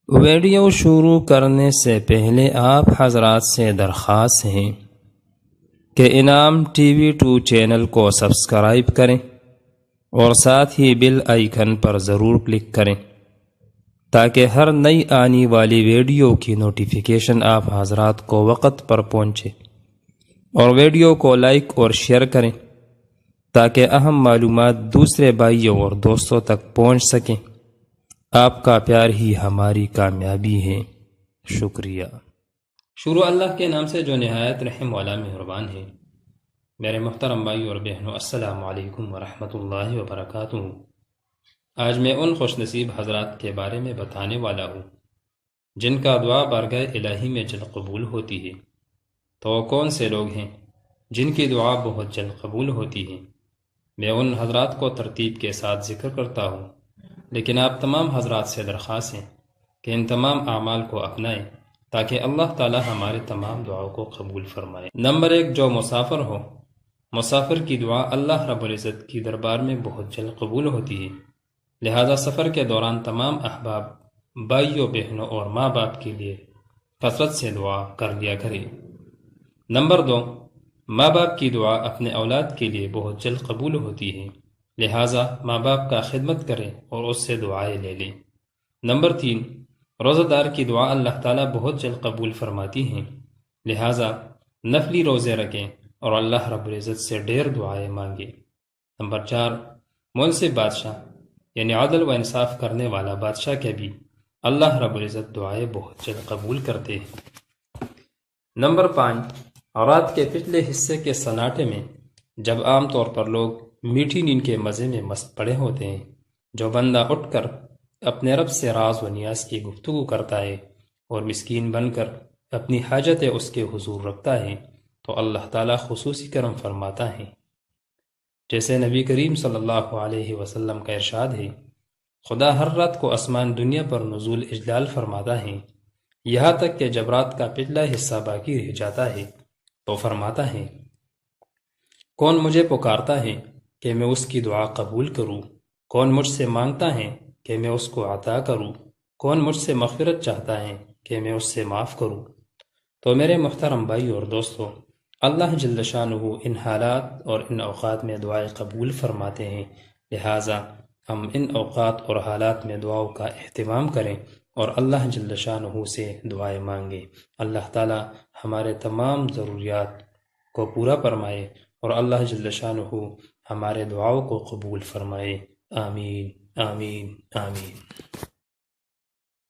Video شروع کرنے سے پہلے آپ حضرات سے درخواست ہے کہ انعام ٹی وی 2 چینل کو سبسکرائب کریں اور ساتھ ہی بیل آئیکن پر ضرور کلک کریں تاکہ ہر نئی آنے والی ویڈیو کی نوٹیفیکیشن آپ حضرات کو وقت پر پہنچے، اور ویڈیو کو لائک اور شیئر کریں تاکہ اہم معلومات دوسرے بھائیوں اور دوستوں تک پہنچ سکیں۔ آپ کا پیار ہی ہماری کامیابی ہے۔ شکریہ۔ شروع اللہ کے نام سے جو نہایت رحم والا مہربان ہے۔ میرے محترم بھائی اور بہنوں، السلام علیکم ورحمۃ اللہ وبرکاتہ۔ آج میں ان خوش نصیب حضرات کے بارے میں بتانے والا ہوں جن کا دعا بارگاہ الہی میں جلد قبول ہوتی ہے۔ تو وہ کون سے لوگ ہیں جن کی دعا بہت جلد قبول ہوتی ہے؟ میں ان حضرات کو ترتیب کے ساتھ ذکر کرتا ہوں، لیکن آپ تمام حضرات سے درخواست ہے کہ ان تمام اعمال کو اپنائیں تاکہ اللہ تعالی ہمارے تمام دعاؤں کو قبول فرمائے۔ نمبر 1، جو مسافر ہو، مسافر کی دعا اللہ رب العزت کی دربار میں بہت جلد قبول ہوتی ہے، لہذا سفر کے دوران تمام احباب، بھائیوں، بہنوں اور ماں باپ کے لیے کثرت سے دعا کر لیا کرے۔ نمبر 2، ماں باپ کی دعا اپنے اولاد کے لیے بہت جلد قبول ہوتی ہے، لہٰذا ماں باپ کا خدمت کریں اور اس سے دعائیں لے لیں۔ نمبر 3، روزہ دار کی دعا اللہ تعالیٰ بہت جلد قبول فرماتی ہیں، لہٰذا نفلی روزے رکھیں اور اللہ رب العزت سے ڈھیر دعائیں مانگیں۔ نمبر 4، منصف بادشاہ یعنی عدل و انصاف کرنے والا بادشاہ کے بھی اللہ رب العزت دعائیں بہت جلد قبول کرتے ہیں۔ نمبر 5، رات کے پچھلے حصے کے سناٹے میں جب عام طور پر لوگ میٹھی نیند کے مزے میں مست پڑے ہوتے ہیں، جو بندہ اٹھ کر اپنے رب سے راز و نیاز کی گفتگو کرتا ہے اور مسکین بن کر اپنی حاجتیں اس کے حضور رکھتا ہے، تو اللہ تعالیٰ خصوصی کرم فرماتا ہے۔ جیسے نبی کریم صلی اللہ علیہ وسلم کا ارشاد ہے، خدا ہر رات کو آسمان دنیا پر نزول اجلال فرماتا ہے، یہاں تک کہ جب رات کا پچھلا حصہ باقی رہ جاتا ہے تو فرماتا ہے، کون مجھے پکارتا ہے کہ میں اس کی دعا قبول کروں؟ کون مجھ سے مانگتا ہے کہ میں اس کو عطا کروں؟ کون مجھ سے مغفرت چاہتا ہے کہ میں اس سے معاف کروں؟ تو میرے محترم بھائی اور دوستو، اللہ جل شانہ ان حالات اور ان اوقات میں دعائیں قبول فرماتے ہیں، لہٰذا ہم ان اوقات اور حالات میں دعاؤں کا اہتمام کریں اور اللہ جل شانہ سے دعائیں مانگیں۔ اللہ تعالی ہمارے تمام ضروریات کو پورا فرمائے اور اللہ جل شانہ ہمارے دعاؤں کو قبول فرمائے۔ آمین آمین آمین۔